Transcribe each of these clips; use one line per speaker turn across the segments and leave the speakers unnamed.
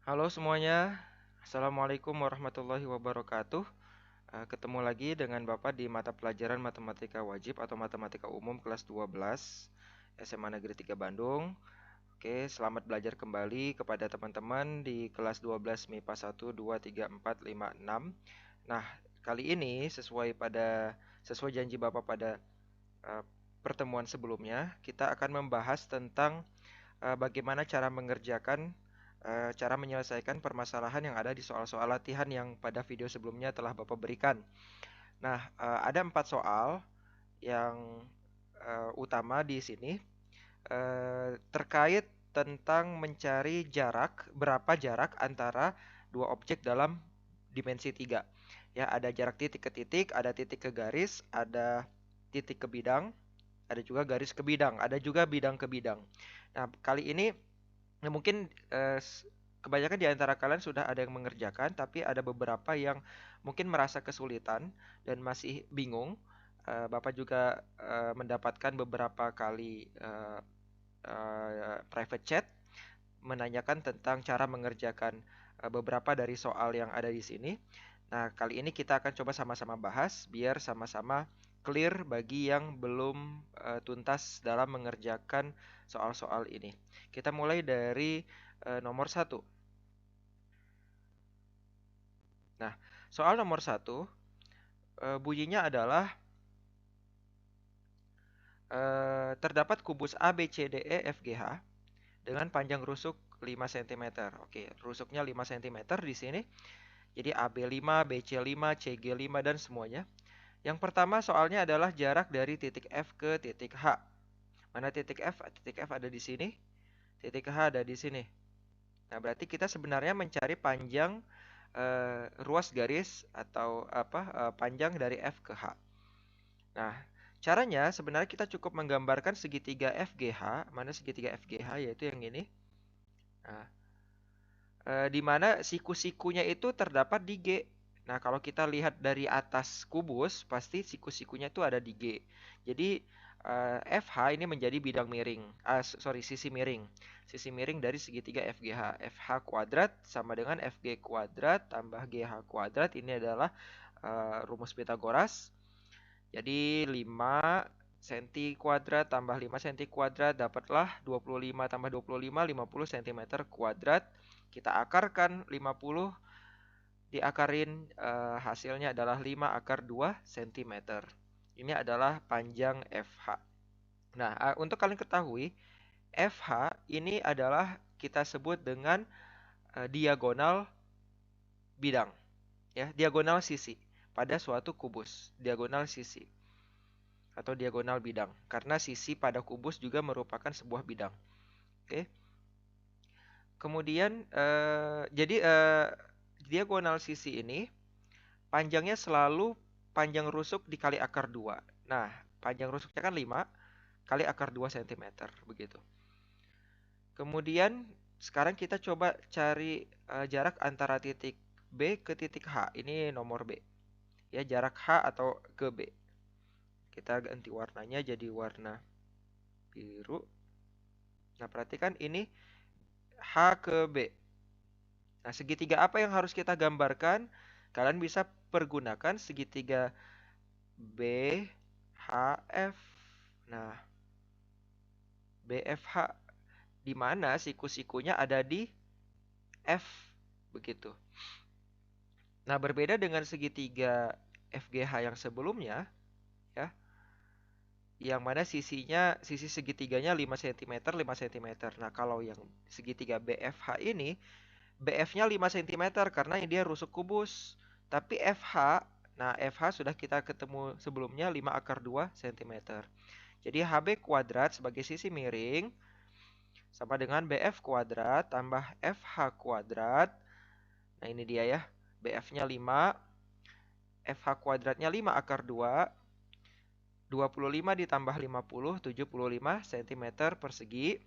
Halo semuanya, Assalamualaikum warahmatullahi wabarakatuh. Ketemu lagi dengan Bapak di mata pelajaran Matematika Wajib atau Matematika Umum kelas 12 SMA Negeri 3 Bandung. Oke, selamat belajar kembali kepada teman-teman di kelas 12 MIPA 1, 2, 3, 4, 5, 6. Nah, kali ini sesuai janji Bapak pada eh, pertemuan sebelumnya, kita akan membahas tentang bagaimana cara menyelesaikan permasalahan yang ada di soal-soal latihan yang pada video sebelumnya telah Bapak berikan. Nah, ada 4 soal yang utama di sini terkait tentang mencari berapa jarak antara dua objek dalam dimensi 3. Ya, ada jarak titik ke titik, ada titik ke garis, ada titik ke bidang, ada juga garis ke bidang, ada juga bidang ke bidang. Nah, kali ini mungkin kebanyakan di antara kalian sudah ada yang mengerjakan, tapi ada beberapa yang mungkin merasa kesulitan dan masih bingung. Bapak juga mendapatkan beberapa kali private chat menanyakan tentang cara mengerjakan beberapa dari soal yang ada di sini. Nah, kali ini kita akan coba sama-sama bahas biar sama-sama clear bagi yang belum tuntas dalam mengerjakan soal-soal ini. Kita mulai dari nomor satu. Nah, soal nomor satu bunyinya adalah terdapat kubus A, B, C, D, E, F, G, H dengan panjang rusuk 5 cm. Oke, rusuknya 5 cm di sini. Jadi AB 5, BC 5, CG 5 dan semuanya. Yang pertama soalnya adalah jarak dari titik F ke titik H. Mana titik F? Titik F ada di sini. Titik H ada di sini. Nah, berarti kita sebenarnya mencari panjang ruas garis atau panjang dari F ke H. Nah, caranya sebenarnya kita cukup menggambarkan segitiga FGH. Mana segitiga FGH? Yaitu yang ini. Nah, di mana siku-sikunya itu terdapat di G. Nah, kalau kita lihat dari atas kubus, pasti siku-sikunya itu ada di G. Jadi, FH ini menjadi bidang miring. Sisi miring. Sisi miring dari segitiga FGH. FH kuadrat sama dengan FG kuadrat tambah GH kuadrat. Ini adalah rumus Pitagoras. Jadi 5 cm kuadrat tambah 5 cm kuadrat dapatlah 25 tambah 25, 50 cm kuadrat. Kita akarkan 50, diakarin hasilnya adalah 5 akar 2 cm. Ini adalah panjang FH. Nah, untuk kalian ketahui, FH ini adalah kita sebut dengan diagonal bidang, ya, diagonal sisi pada suatu kubus, diagonal sisi atau diagonal bidang karena sisi pada kubus juga merupakan sebuah bidang. Oke. Kemudian jadi diagonal sisi ini panjangnya selalu panjang rusuk dikali akar 2. Nah, panjang rusuknya kan 5 kali akar 2 cm begitu. Kemudian sekarang kita coba cari jarak antara titik B ke titik H. Ini nomor B. Ya, jarak H atau ke B. Kita ganti warnanya jadi warna biru. Nah, perhatikan ini H ke B. Nah, segitiga apa yang harus kita gambarkan? Kalian bisa pergunakan segitiga BHF. Nah, BFH di mana siku-sikunya ada di F begitu. Nah, berbeda dengan segitiga FGH yang sebelumnya, ya, yang mana sisi segitiganya 5 cm, 5 cm. Nah, kalau yang segitiga BFH ini BF-nya 5 cm karena dia rusuk kubus. Tapi FH, nah FH sudah kita ketemu sebelumnya 5 akar 2 cm. Jadi HB kuadrat sebagai sisi miring sama dengan BF kuadrat tambah FH kuadrat. Nah ini dia ya, BF-nya 5, FH kuadratnya 5 akar 2, 25 ditambah 50, 75 cm persegi.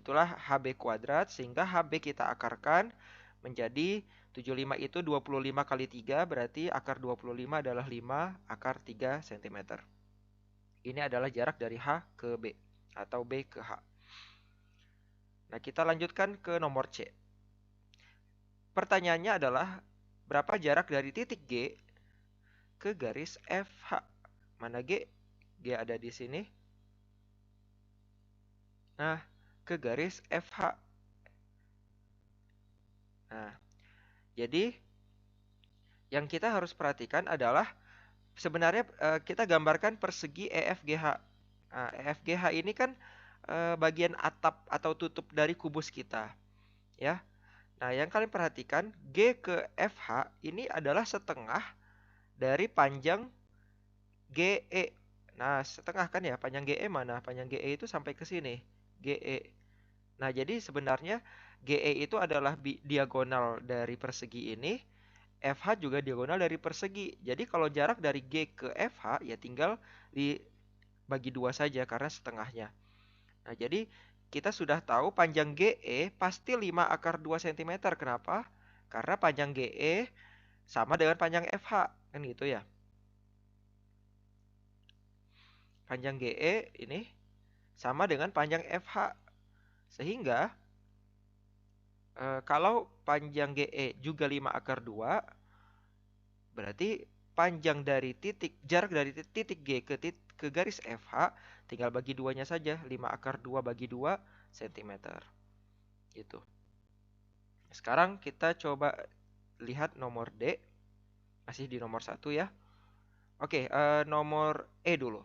Itulah HB kuadrat, sehingga HB kita akarkan menjadi 75 itu 25 kali 3, berarti akar 25 adalah 5 akar 3 cm. Ini adalah jarak dari H ke B, atau B ke H. Nah, kita lanjutkan ke nomor C. pertanyaannya adalah berapa jarak dari titik G ke garis FH? Mana G? G ada di sini. Nah, ke garis FH. Nah, jadi yang kita harus perhatikan adalah sebenarnya kita gambarkan persegi EFGH. Nah, EFGH ini kan bagian atap atau tutup dari kubus kita, ya. Nah, yang kalian perhatikan G ke FH ini adalah setengah dari panjang GE. Nah, setengah kan ya, panjang GE mana? Panjang GE itu sampai ke sini, GE. Nah, jadi sebenarnya GE itu adalah diagonal dari persegi ini, FH juga diagonal dari persegi. Jadi kalau jarak dari G ke FH ya tinggal dibagi dua saja karena setengahnya. Nah, jadi kita sudah tahu panjang GE pasti 5 akar 2 cm. Kenapa? Karena panjang GE sama dengan panjang FH. Kan gitu ya. Panjang GE ini sama dengan panjang FH. Sehingga kalau panjang GE juga 5 akar 2, berarti panjang dari jarak dari titik G ke garis FH tinggal bagi duanya saja. 5 akar 2 bagi 2 cm. Gitu. Sekarang kita coba lihat nomor D. Masih di nomor 1 ya. Oke, nomor E dulu.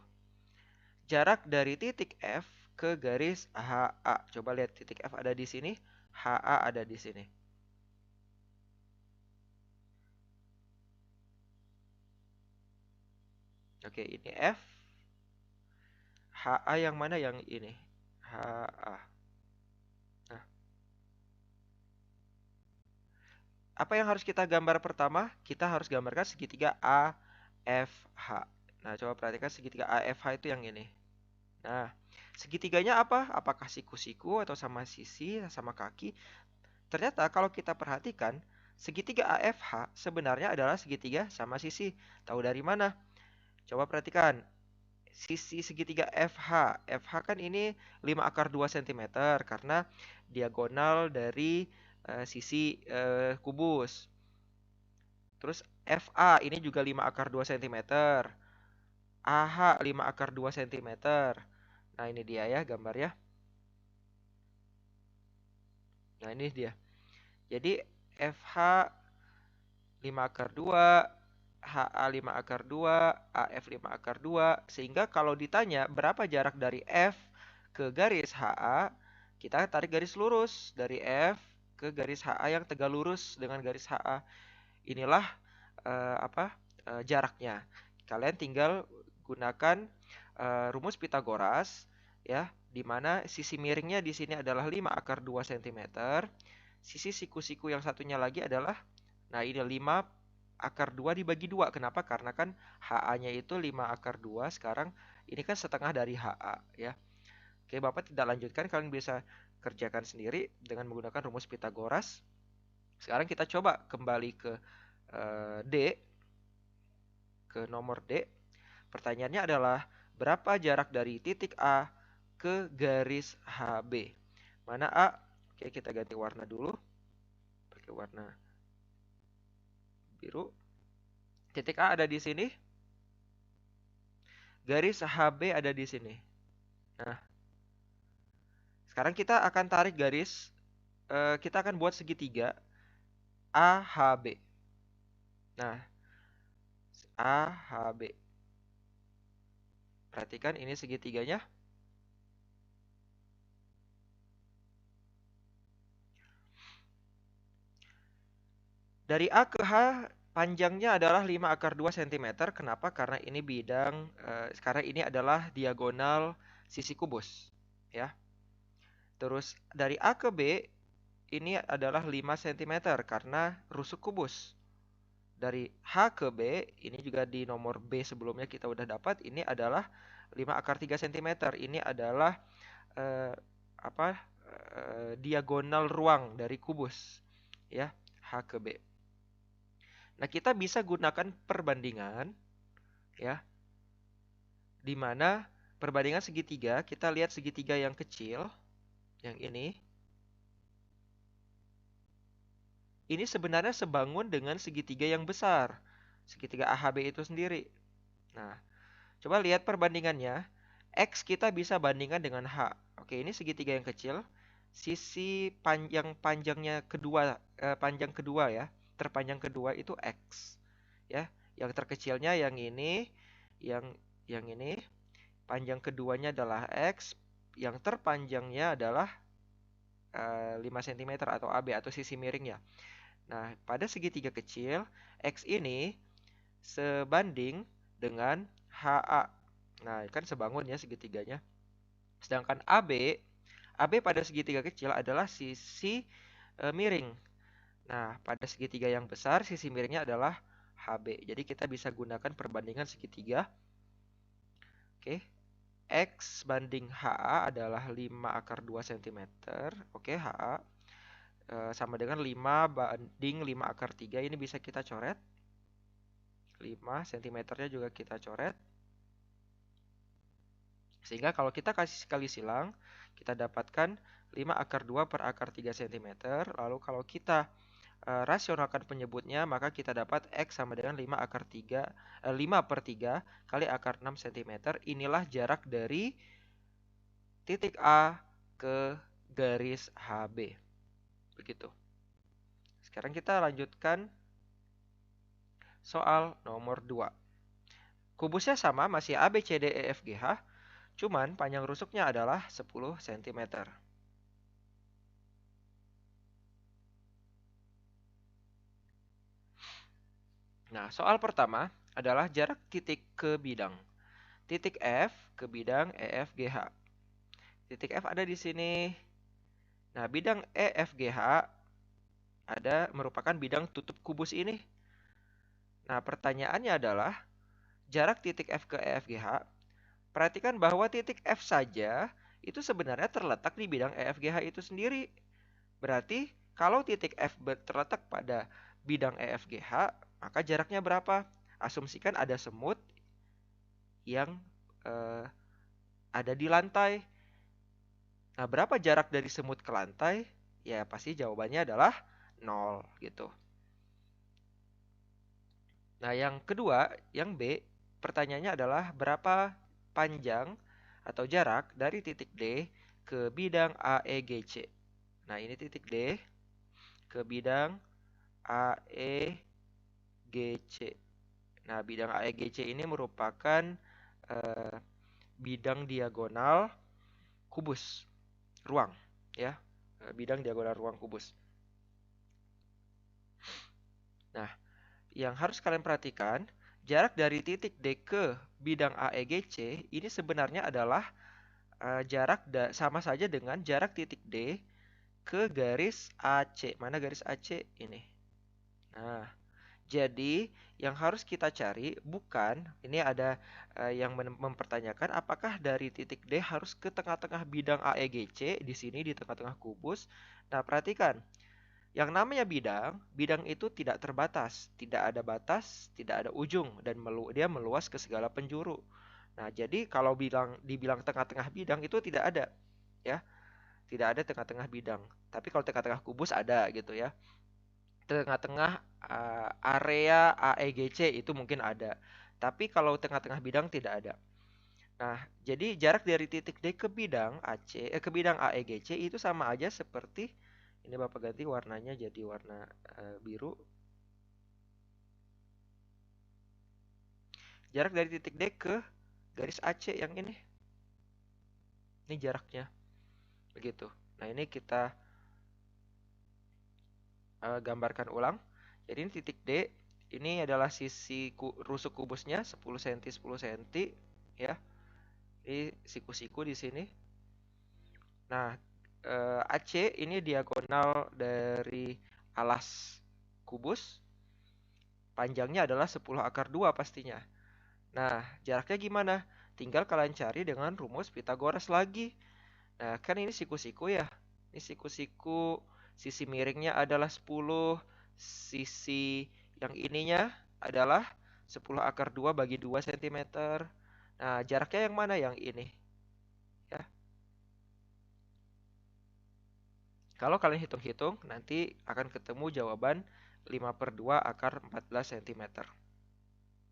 Jarak dari titik F ke garis HA. Coba lihat titik F ada di sini, HA ada di sini. Oke, ini F. HA yang mana yang ini? HA. Nah, apa yang harus kita gambar pertama? Kita harus gambarkan segitiga AFH. Nah, coba perhatikan segitiga AFH itu yang ini. Nah, segitiganya apa? Apakah siku-siku atau sama sisi, sama kaki? Ternyata kalau kita perhatikan, segitiga AFH sebenarnya adalah segitiga sama sisi. Tahu dari mana? Coba perhatikan. Sisi segitiga FH. FH kan ini 5 akar 2 cm karena diagonal dari sisi kubus. Terus FA ini juga 5 akar 2 cm. AH 5 akar 2 cm. Nah, ini dia ya gambarnya. Nah, ini dia. Jadi FH 5 akar 2, HA 5 akar 2, AF 5 akar 2. Sehingga kalau ditanya berapa jarak dari F ke garis HA, kita tarik garis lurus dari F ke garis HA yang tegak lurus dengan garis HA. Inilah jaraknya. Kalian tinggal gunakan rumus Pitagoras ya, di mana sisi miringnya di sini adalah 5 akar 2 cm. Sisi siku-siku yang satunya lagi adalah, nah ini 5 akar 2 dibagi 2. Kenapa? Karena kan HA-nya itu 5 akar 2. Sekarang ini kan setengah dari HA ya. Oke, Bapak tidak lanjutkan. Kalian bisa kerjakan sendiri dengan menggunakan rumus Pitagoras. Sekarang kita coba kembali ke D. Ke nomor D. Pertanyaannya adalah berapa jarak dari titik A ke garis HB? Mana A? Oke, kita ganti warna dulu. Pakai warna biru. Titik A ada di sini. Garis HB ada di sini. Nah, sekarang kita akan tarik garis. Kita akan buat segitiga AHB. Nah, AHB. Perhatikan ini segitiganya. Dari A ke H panjangnya adalah 5 akar 2 cm. Kenapa? Karena ini bidang, sekarang ini adalah diagonal sisi kubus. Ya. Terus dari A ke B ini adalah 5 cm karena rusuk kubus. Dari H ke B, ini juga di nomor B sebelumnya kita udah dapat, ini adalah 5 akar 3 cm. Ini adalah eh, diagonal ruang dari kubus. Ya, H ke B. Nah, kita bisa gunakan perbandingan ya. Di mana perbandingan segitiga, kita lihat segitiga yang kecil yang ini. ini sebenarnya sebangun dengan segitiga yang besar. Segitiga AHB itu sendiri. Nah, coba lihat perbandingannya. X kita bisa bandingkan dengan H. Oke, ini segitiga yang kecil. Sisi panjangnya kedua, panjang kedua ya. Terpanjang kedua itu X. Ya, yang terkecilnya yang ini, yang ini. Panjang keduanya adalah X. Yang terpanjangnya adalah 5 cm atau AB atau sisi miringnya. Nah, pada segitiga kecil, X ini sebanding dengan HA. Nah, kan sebangun ya segitiganya. Sedangkan AB pada segitiga kecil adalah sisi miring. Nah, pada segitiga yang besar, sisi miringnya adalah HB. Jadi kita bisa gunakan perbandingan segitiga. Oke. X banding HA adalah 5 akar 2 cm. Oke, HA. Sama dengan 5 banding 5 akar 3. Ini bisa kita coret. 5 cm-nya juga kita coret. Sehingga kalau kita kasih sekali silang, kita dapatkan 5 akar 2 per akar 3 cm. Lalu kalau kita rasionalkan penyebutnya, maka kita dapat X sama dengan 5 akar 3, 5 per 3 kali akar 6 cm. Inilah jarak dari titik A ke garis HB. Begitu. Sekarang kita lanjutkan soal nomor 2. Kubusnya sama, masih A, B, C, D, E, F, G, H. Cuman panjang rusuknya adalah 10 cm. Nah, soal pertama adalah jarak titik ke bidang. Titik F ke bidang EFGH. Titik F ada di sini. Nah, bidang EFGH ada merupakan bidang tutup kubus ini. Nah, pertanyaannya adalah jarak titik F ke EFGH. Perhatikan bahwa titik F saja itu sebenarnya terletak di bidang EFGH itu sendiri. Berarti kalau titik F terletak pada bidang EFGH, maka jaraknya berapa? Asumsikan ada semut yang ada di lantai. Nah, berapa jarak dari semut ke lantai? Ya, pasti jawabannya adalah 0 gitu. Nah, yang kedua, yang B, pertanyaannya adalah berapa panjang atau jarak dari titik D ke bidang AEGC. Nah, ini titik D ke bidang AEGC. Nah, bidang AEGC ini merupakan bidang diagonal kubus ruang, ya. Bidang diagonal ruang kubus. Nah, yang harus kalian perhatikan, jarak dari titik D ke bidang AEGC ini sebenarnya adalah jarak sama saja dengan jarak titik D ke garis AC. Mana garis AC? Ini. Nah, jadi yang harus kita cari bukan, ini ada yang mempertanyakan apakah dari titik D harus ke tengah-tengah bidang AEGC, di sini di tengah-tengah kubus. Nah, perhatikan. Yang namanya bidang itu tidak terbatas, tidak ada batas, tidak ada ujung, dan dia meluas ke segala penjuru. Nah, jadi kalau dibilang tengah-tengah bidang itu tidak ada, ya, tidak ada tengah-tengah bidang. Tapi kalau tengah-tengah kubus ada gitu ya. Tengah-tengah area AEGC itu mungkin ada. Tapi kalau tengah-tengah bidang tidak ada. Nah, jadi jarak dari titik D ke bidang ke bidang AEGC itu sama aja seperti ini Bapak ganti warnanya jadi warna biru. Jarak dari titik D ke garis AC yang ini. Ini jaraknya. Begitu. Nah, ini kita gambarkan ulang. Jadi ini titik D, ini adalah sisi rusuk kubusnya 10 cm 10 cm ya. Ini siku-siku di sini. Nah, AC ini diagonal dari alas kubus. Panjangnya adalah 10 akar 2 pastinya. Nah, jaraknya gimana? Tinggal kalian cari dengan rumus Pythagoras lagi. Nah, kan ini siku-siku ya. Ini siku-siku, sisi miringnya adalah 10, sisi yang ininya adalah 10 akar 2 bagi 2 cm. Nah, jaraknya yang mana? Yang ini. Ya. Kalau kalian hitung-hitung, nanti akan ketemu jawaban 5/2 akar 14 cm.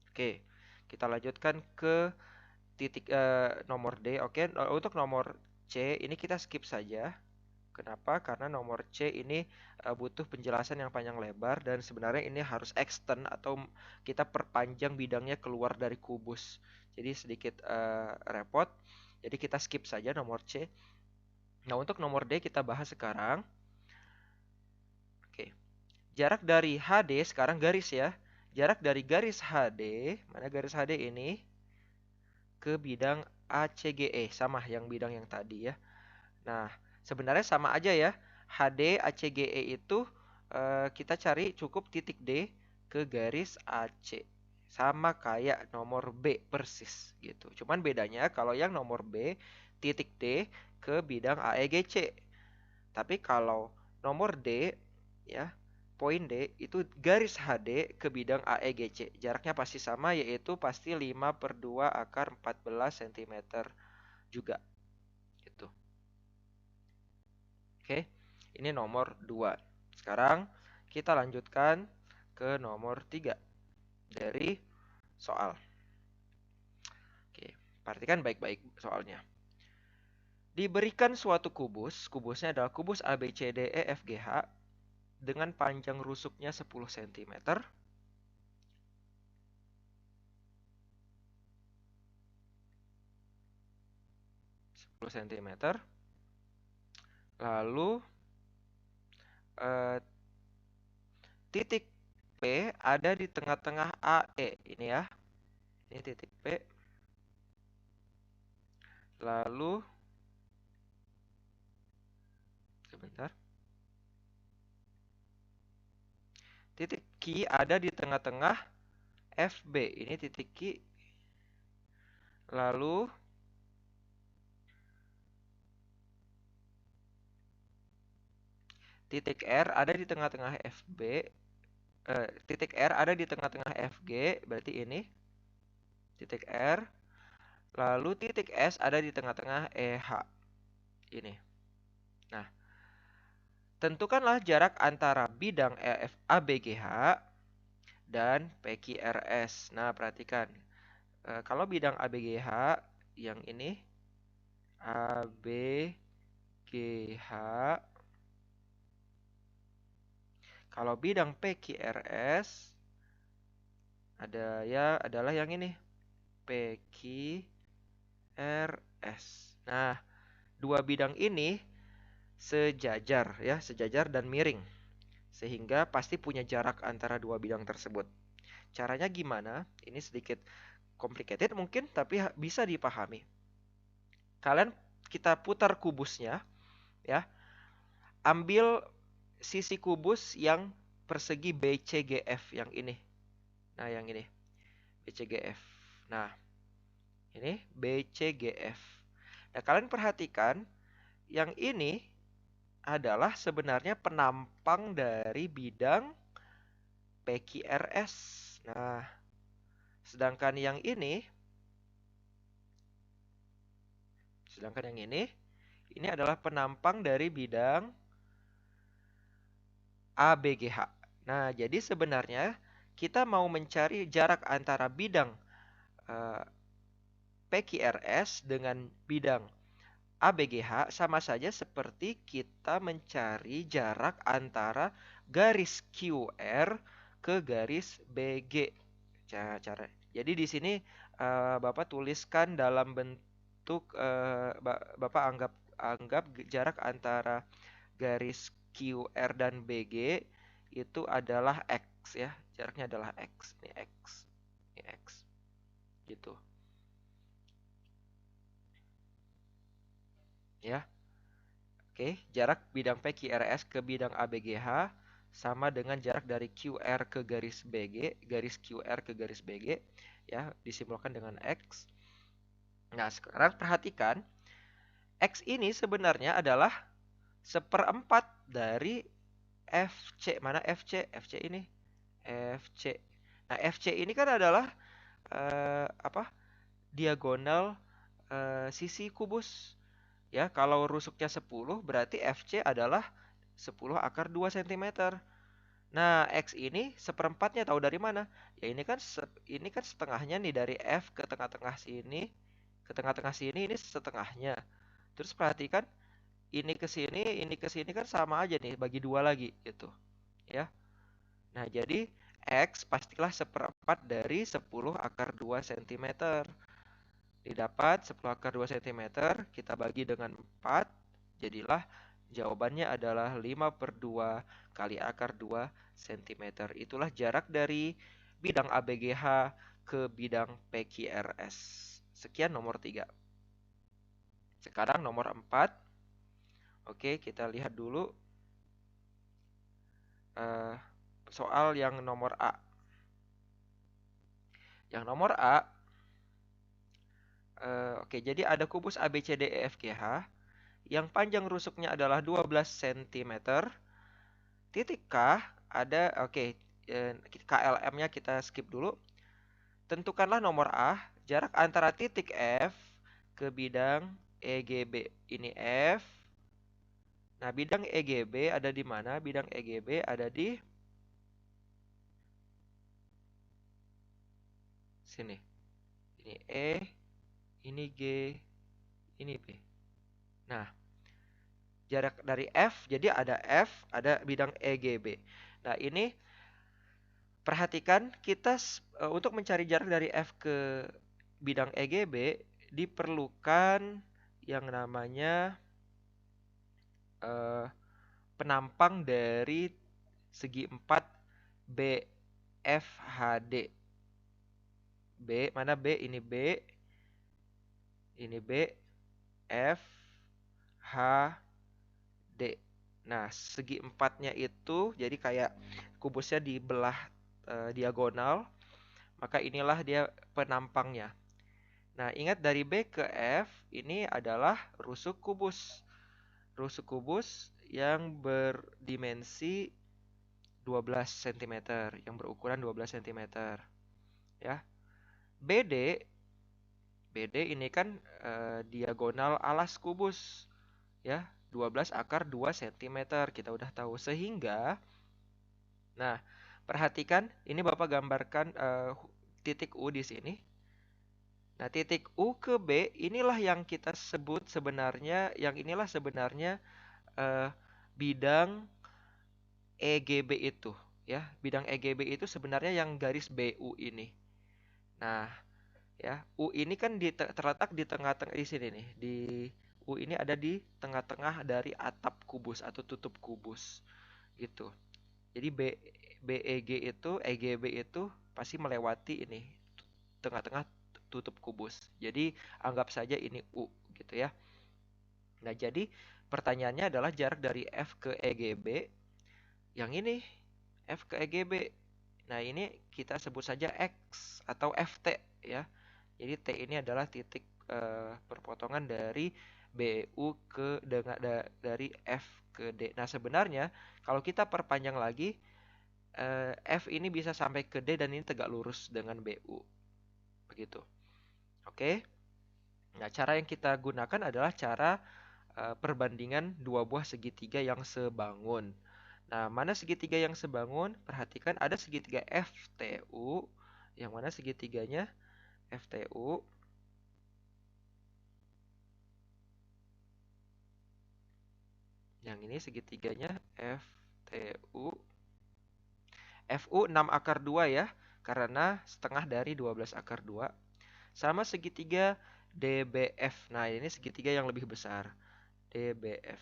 Oke, kita lanjutkan ke nomor D. Oke, untuk nomor C ini kita skip saja. Kenapa? Karena nomor C ini butuh penjelasan yang panjang lebar dan sebenarnya ini harus extend atau kita perpanjang bidangnya keluar dari kubus. Jadi sedikit repot. Jadi kita skip saja nomor C. Nah, untuk nomor D kita bahas sekarang. Oke. Jarak dari HD sekarang garis ya. Jarak dari garis HD, mana garis HD ini ke bidang ACGE sama yang bidang yang tadi ya. Nah, sebenarnya sama aja ya. HD ACGE itu kita cari cukup titik D ke garis AC. Sama kayak nomor B persis gitu. Cuman bedanya kalau yang nomor B titik D ke bidang AEGC. Tapi kalau nomor D ya, poin D itu garis HD ke bidang AEGC. Jaraknya pasti sama yaitu pasti 5/2 akar 14 cm juga. Gitu. Oke, ini nomor 2. Sekarang kita lanjutkan ke nomor 3 dari soal. Oke, perhatikan baik-baik soalnya. Diberikan suatu kubus, kubusnya adalah kubus ABCDEFGH dengan panjang rusuknya 10 cm. 10 cm. Lalu titik P ada di tengah-tengah AE ini ya. Ini titik P. Lalu sebentar. Titik Q ada di tengah-tengah FB. Ini titik Q. Lalu titik R ada di tengah-tengah FB. Titik R ada di tengah-tengah FG. Berarti ini titik R. Lalu titik S ada di tengah-tengah EH. Ini. Nah, tentukanlah jarak antara bidang ABGH dan PQRS. Nah, perhatikan. Kalau bidang ABGH yang ini ABGH, kalau bidang PQRS adalah yang ini PQRS. Nah, dua bidang ini sejajar ya, sejajar dan miring. Sehingga pasti punya jarak antara dua bidang tersebut. Caranya gimana? Ini sedikit complicated mungkin, tapi bisa dipahami. Kalian kita putar kubusnya ya. Ambil sisi kubus yang persegi BCGF yang ini. Nah, yang ini BCGF. Nah, ini BCGF. Nah, kalian perhatikan yang ini adalah sebenarnya penampang dari bidang PQRS. Nah, sedangkan yang ini adalah penampang dari bidang ABGH. Nah, jadi sebenarnya kita mau mencari jarak antara bidang PQRS dengan bidang ABGH sama saja seperti kita mencari jarak antara garis QR ke garis BG. Jadi di sini Bapak tuliskan dalam bentuk Bapak anggap jarak antara garis QR dan BG itu adalah X ya. Jaraknya adalah X. Ini X. Ini X. Gitu. Ya. Oke, jarak bidang PQRS ke bidang ABGH sama dengan jarak dari QR ke garis BG, garis QR ke garis BG, ya, disimbolkan dengan X. Nah, sekarang perhatikan, X ini sebenarnya adalah seperempat dari FC. Mana FC? FC ini. FC. Nah, FC ini kan adalah apa? Diagonal sisi kubus. Ya, kalau rusuknya 10 berarti FC adalah 10 akar 2 cm. Nah, X ini seperempatnya tahu dari mana? Ya ini kan setengahnya nih dari F ke tengah-tengah sini, ke tengah-tengah sini ini setengahnya. Terus perhatikan ini ke sini kan sama aja nih, bagi dua lagi gitu, ya. Nah, jadi X pastilah seperempat dari 10 akar 2 cm. Didapat 10 akar 2 cm, kita bagi dengan 4, jadilah jawabannya adalah 5/2 kali akar 2 cm. Itulah jarak dari bidang ABGH ke bidang PQRS. Sekian nomor 3. Sekarang nomor 4. Oke, kita lihat dulu eh, soal yang nomor A. Yang nomor A, oke, jadi ada kubus ABCDEFGH yang panjang rusuknya adalah 12 cm. Titik K ada, oke, KLM-nya kita skip dulu. Tentukanlah nomor A, jarak antara titik F ke bidang EGB. Ini F. Nah, bidang EGB ada di mana? Bidang EGB ada di sini. Ini E, ini G, ini B. Nah, jarak dari F, jadi ada F, ada bidang EGB. Nah, ini perhatikan kita untuk mencari jarak dari F ke bidang EGB diperlukan yang namanya eh, penampang dari segi 4 BFHD. B, mana B? Ini B, ini B, F, H, D. Nah, segi empatnya itu jadi kayak kubusnya dibelah diagonal, maka inilah dia penampangnya. Nah, ingat dari B ke F ini adalah rusuk kubus. Rusuk kubus yang berdimensi 12 cm, yang berukuran 12 cm, ya. BD BD ini kan diagonal alas kubus, ya. 12 akar 2 cm kita udah tahu. Sehingga nah, perhatikan ini Bapak gambarkan titik U di sini. Nah, titik U ke B inilah yang kita sebut sebenarnya, yang inilah sebenarnya eh, bidang EGB itu, ya. Bidang EGB itu sebenarnya yang garis BU ini. Nah, ya, U ini kan terletak di tengah-tengah di sini nih. Di U ini ada di tengah-tengah dari atap kubus atau tutup kubus gitu. Jadi BEG itu EGB itu pasti melewati ini tengah-tengah tutup kubus. Jadi anggap saja ini U gitu ya. Nah, jadi pertanyaannya adalah jarak dari F ke EGB yang ini, F ke EGB. Nah, ini kita sebut saja X atau FT ya. Jadi T ini adalah titik perpotongan dari BU ke dari F ke D. Nah, sebenarnya kalau kita perpanjang lagi F ini bisa sampai ke D dan ini tegak lurus dengan BU. Begitu. Oke. Nah, cara yang kita gunakan adalah cara perbandingan dua buah segitiga yang sebangun. Nah, mana segitiga yang sebangun? Perhatikan ada segitiga FTU. Yang mana segitiganya? FTU. Yang ini segitiganya FTU. FU 6 akar 2 ya. Karena setengah dari 12 akar 2. Sama segitiga DBF. Nah, ini segitiga yang lebih besar. DBF.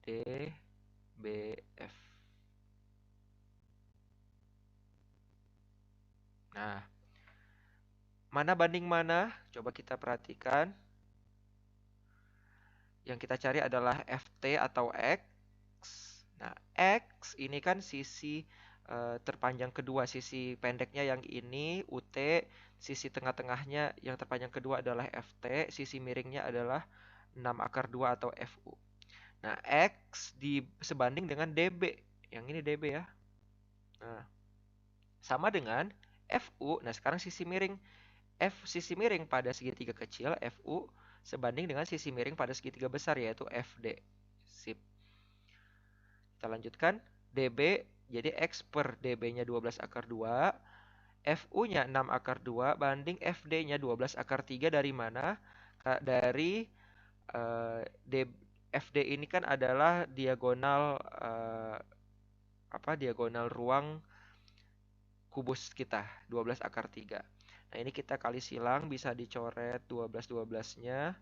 DBF. Nah, mana banding mana? Coba kita perhatikan. Yang kita cari adalah FT atau X. Nah, X ini kan sisi terpanjang kedua, sisi pendeknya yang ini UT, sisi tengah-tengahnya yang terpanjang kedua adalah FT, sisi miringnya adalah 6 akar 2 atau FU. Nah, X sebanding dengan DB. Yang ini DB ya. Nah, sama dengan FU. Nah, sekarang sisi miring. Sisi miring pada segitiga kecil FU sebanding dengan sisi miring pada segitiga besar yaitu FD. Sip. Kita lanjutkan. DB, jadi X per DB-nya 12 akar 2. FU-nya 6 akar 2 banding FD-nya 12 akar 3 dari mana? Dari FD ini kan adalah diagonal diagonal ruang kubus kita, 12 akar 3. Nah, ini kita kali silang bisa dicoret 12-12-nya.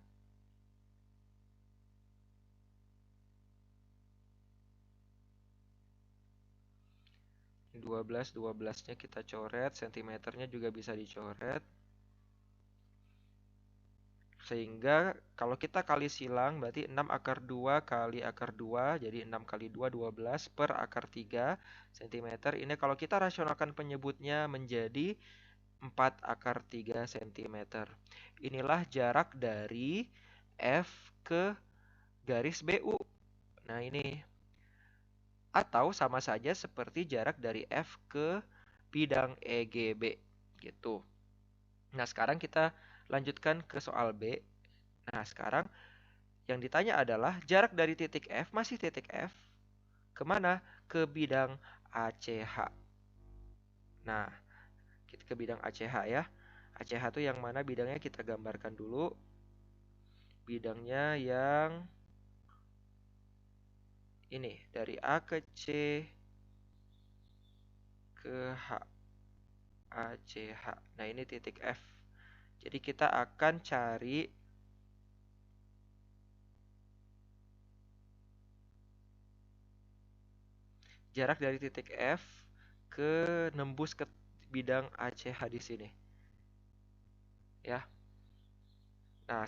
12-12-nya kita coret, sentimeternya juga bisa dicoret. Sehingga kalau kita kali silang berarti 6 akar 2 kali akar 2, jadi 6 kali 2, 12 per akar 3 cm. Ini kalau kita rasionalkan penyebutnya menjadi 4 akar 3 cm. Inilah jarak dari F ke garis BU. Nah, ini. Atau sama saja seperti jarak dari F ke bidang EGB. Gitu. Nah, sekarang kita lanjutkan ke soal B. Nah, sekarang yang ditanya adalah jarak dari titik F, masih titik F, kemana? Ke bidang ACH. Nah, kita ke bidang ACH ya. ACH itu yang mana bidangnya kita gambarkan dulu. Bidangnya yang ini, dari A ke C ke H. ACH. Nah, ini titik F. Jadi kita akan cari jarak dari titik F ke nembus ke bidang ACH di sini. Ya. Nah,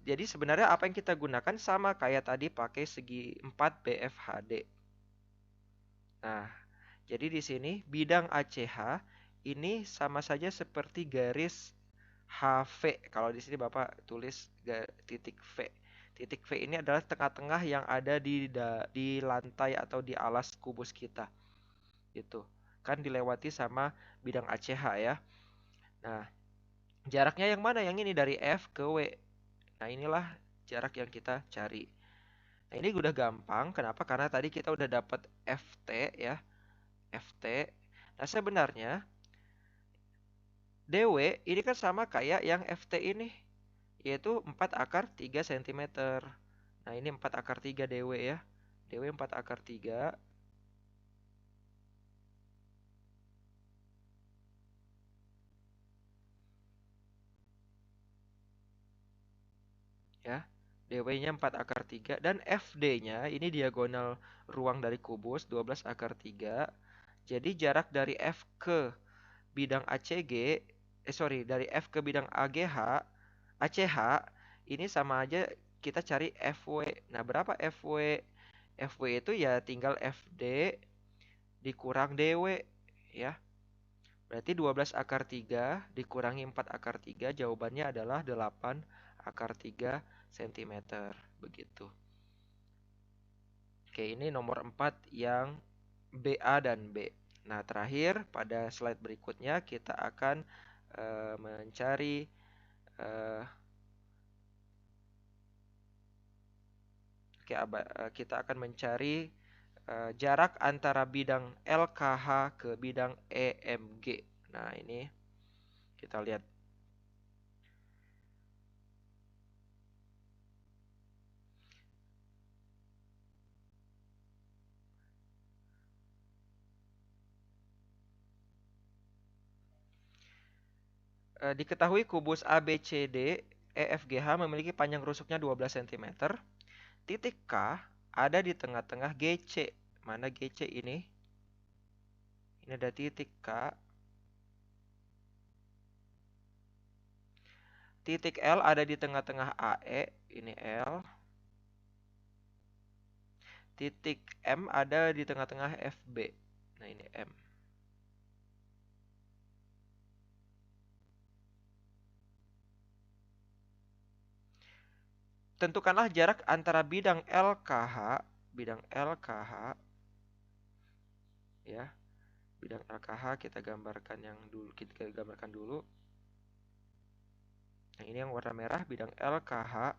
jadi sebenarnya apa yang kita gunakan sama kayak tadi pakai segi 4 BFHD. Nah, jadi di sini bidang ACH ini sama saja seperti garis HV. Kalau di sini Bapak tulis titik V. Titik V ini adalah tengah-tengah yang ada di lantai atau di alas kubus kita. Gitu. Kan dilewati sama bidang ACH ya. Nah, jaraknya yang mana? Yang ini dari F ke W. Nah, inilah jarak yang kita cari. Nah, ini udah gampang. Kenapa? Karena tadi kita udah dapat FT ya. FT. Nah, sebenarnya DW ini kan sama kayak yang FT ini, yaitu 4 akar 3 cm. Nah, ini 4 akar 3 DW ya. DW 4 akar 3. Ya. DW-nya 4 akar 3 dan FD-nya ini diagonal ruang dari kubus 12 akar 3. Jadi jarak dari F ke bidang ACG, dari F ke bidang AGH, ACH ini sama aja kita cari FW. Nah, berapa FW? FW itu ya tinggal FD dikurang DW ya. Berarti 12 akar 3 dikurangi 4 akar 3 jawabannya adalah 8 akar 3 cm. Begitu. Oke, ini nomor 4 yang BA dan B. Nah, terakhir pada slide berikutnya kita akan mencari kita akan mencari jarak antara bidang LKH ke bidang EMG. Nah, ini kita lihat. Diketahui kubus ABCD EFGH memiliki panjang rusuknya 12 cm. Titik K ada di tengah-tengah GC. Mana GC ini? Ini ada titik K. Titik L ada di tengah-tengah AE. Ini L. Titik M ada di tengah-tengah FB. Nah, ini M. Tentukanlah jarak antara bidang LKH ya. Bidang LKH kita gambarkan dulu. Yang ini yang warna merah bidang LKH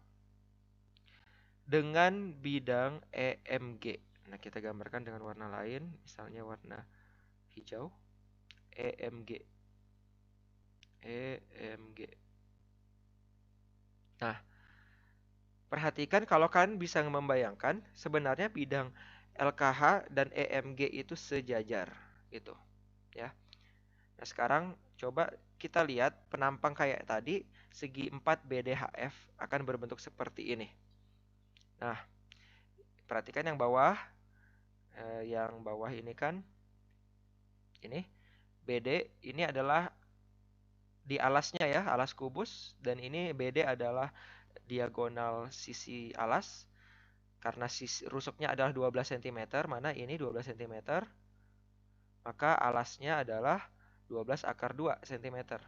dengan bidang EMG. Nah, kita gambarkan dengan warna lain, misalnya warna hijau, EMG. EMG. Nah, perhatikan kalau kalian bisa membayangkan, sebenarnya bidang LKH dan EMG itu sejajar, gitu, ya. Nah, sekarang coba kita lihat penampang kayak tadi, segi 4 BDHF akan berbentuk seperti ini. Nah, perhatikan yang bawah, ini kan, ini BD ini adalah di alasnya ya, alas kubus, dan ini BD adalah diagonal sisi alas. Karena sisi rusuknya adalah 12 cm, mana ini 12 cm, maka alasnya adalah 12 akar 2 cm.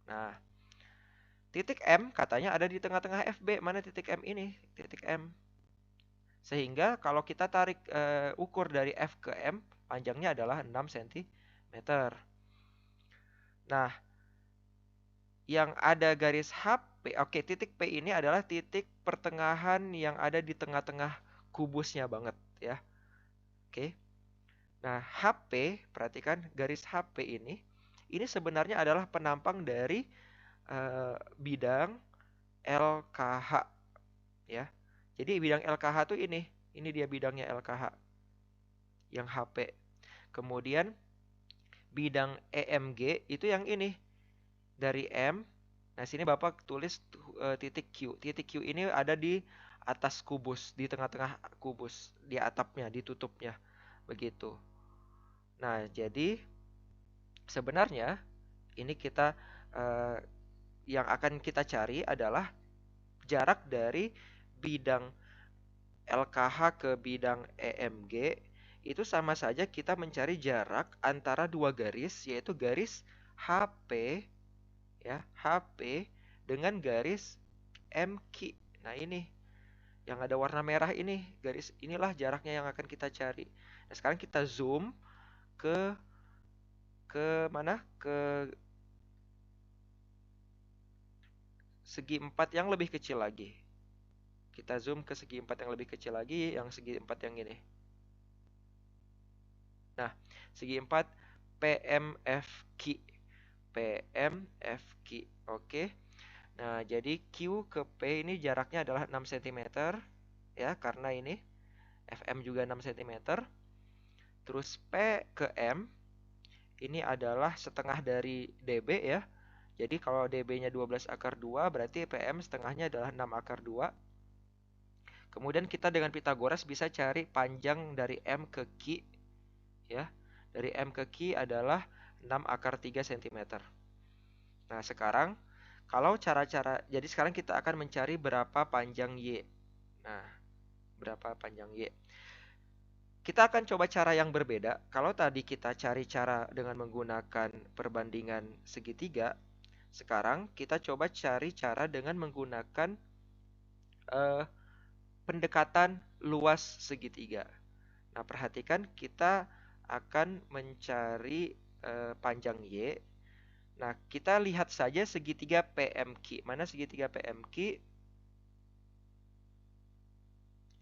Nah, titik M katanya ada di tengah-tengah FB. Mana titik M ini? Titik M. Sehingga kalau kita tarik ukur dari F ke M, panjangnya adalah 6 cm. Nah, yang ada garis HP, oke, titik P ini adalah titik pertengahan yang ada di tengah-tengah kubusnya banget ya. Oke. Nah, HP, perhatikan garis HP ini sebenarnya adalah penampang dari bidang LKH ya. Jadi bidang LKH tuh ini dia bidangnya LKH yang HP. Kemudian bidang EMG itu yang ini dari M. Nah, sini Bapak tulis titik Q. Titik Q ini ada di atas kubus, di tengah-tengah kubus, di atapnya, di tutupnya. Begitu. Nah, jadi sebenarnya ini kita yang akan kita cari adalah jarak dari bidang LKH ke bidang EMG. Itu sama saja kita mencari jarak antara dua garis, yaitu garis HP ya, HP dengan garis MQ. Nah, ini yang ada warna merah ini, garis inilah jaraknya yang akan kita cari. Nah, sekarang kita zoom ke mana? Ke segi 4 yang lebih kecil lagi. Kita zoom ke segi 4 yang lebih kecil lagi, yang segi 4 yang ini. Nah, segi 4 PMFQ. PMFQ. Oke. Nah, jadi Q ke P ini jaraknya adalah 6 cm ya, karena ini FM juga 6 cm. Terus P ke M ini adalah setengah dari DB ya. Jadi kalau DB-nya 12 akar 2, berarti PM setengahnya adalah 6 akar 2. Kemudian kita dengan Pitagoras bisa cari panjang dari M ke Q ya. Dari M ke Q adalah 6 akar 3 cm. Nah, sekarang kalau jadi sekarang kita akan mencari berapa panjang Y. Nah, berapa panjang Y. Kita akan coba cara yang berbeda. Kalau tadi kita cari cara dengan menggunakan perbandingan segitiga, sekarang kita coba cari cara dengan menggunakan eh, pendekatan luas segitiga. Nah, perhatikan kita akan mencari panjang Y. Nah, kita lihat saja segitiga PMQ. Mana segitiga PMQ?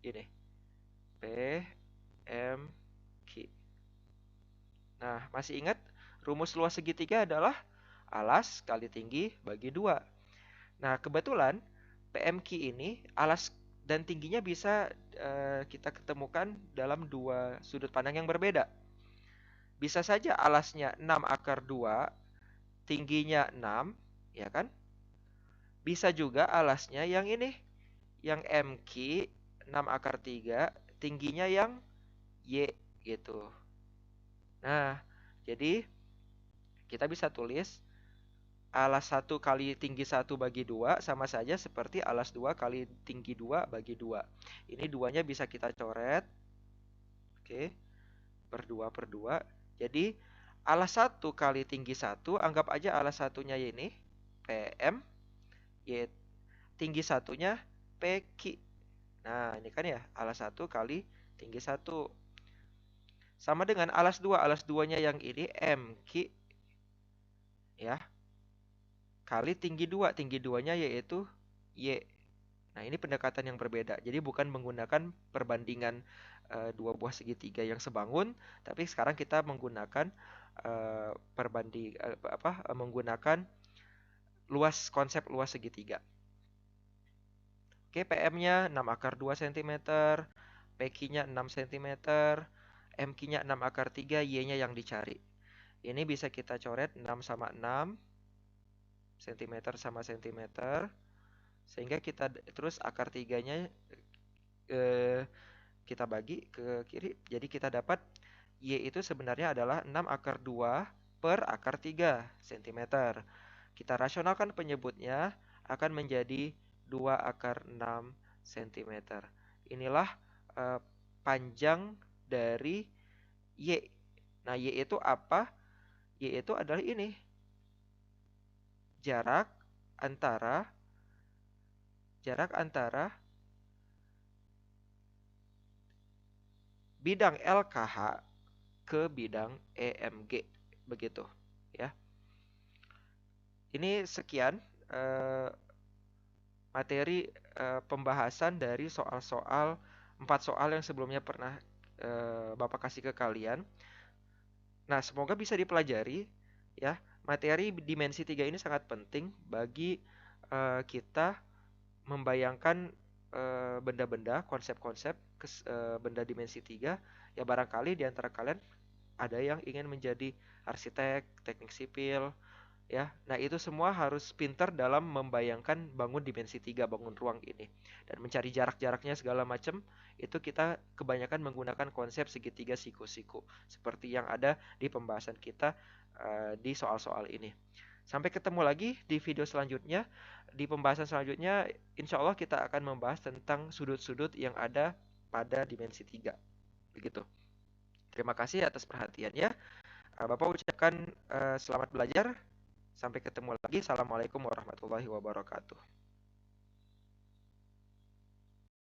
Ini. PMQ. Nah, masih ingat rumus luas segitiga adalah alas kali tinggi bagi 2. Nah, kebetulan PMQ ini alas dan tingginya bisa kita ketemukan dalam dua sudut pandang yang berbeda. Bisa saja alasnya 6 akar 2, tingginya 6, ya kan? Bisa juga alasnya yang ini, yang MQ 6 akar 3, tingginya yang Y gitu. Nah, jadi kita bisa tulis alas 1 kali tinggi 1 bagi 2 sama saja seperti alas 2 kali tinggi 2 bagi 2. Ini duanya bisa kita coret. Oke, per 2 per 2. Jadi alas 1 kali tinggi 1, anggap aja alas satunya ini PM, Y tinggi satunya PQ. Nah, ini kan ya alas 1 kali tinggi 1. Sama dengan alas 2, alas 2-nya yang ini MQ ya. kali tinggi 2. Tinggi 2-nya yaitu Y. Nah, ini pendekatan yang berbeda. Jadi bukan menggunakan perbandingan dua buah segitiga yang sebangun, tapi sekarang kita menggunakan menggunakan konsep luas segitiga. Oke, PM-nya 6 akar 2 cm, PQ-nya 6 cm, MQ-nya 6 akar 3, Y-nya yang dicari. Ini bisa kita coret 6 sama 6, cm sama cm, sehingga kita terus akar 3-nya eh, kita bagi ke kiri. Jadi kita dapat Y itu sebenarnya adalah 6 akar 2 per akar 3 cm. Kita rasionalkan penyebutnya akan menjadi 2 akar 6 cm. Inilah eh, panjang dari Y. Nah, Y itu apa? Y itu adalah ini. Jarak antara bidang LKH ke bidang EMG. Begitu, ya. Ini sekian materi pembahasan dari soal-soal 4 soal yang sebelumnya pernah Bapak kasih ke kalian. Nah, semoga bisa dipelajari ya. Materi dimensi 3 ini sangat penting bagi kita membayangkan benda-benda, konsep-konsep benda dimensi 3. Ya barangkali di antara kalian ada yang ingin menjadi arsitek, teknik sipil, ya. Nah, itu semua harus pintar dalam membayangkan bangun dimensi 3, bangun ruang ini. Dan mencari jarak-jaraknya segala macam, itu kita kebanyakan menggunakan konsep segitiga siku-siku seperti yang ada di pembahasan kita di soal-soal ini. Sampai ketemu lagi di video selanjutnya. Di pembahasan selanjutnya, insya Allah kita akan membahas tentang sudut-sudut yang ada pada dimensi 3. Begitu. Terima kasih atas perhatiannya. Bapak ucapkan selamat belajar. Sampai ketemu lagi. Assalamualaikum warahmatullahi wabarakatuh.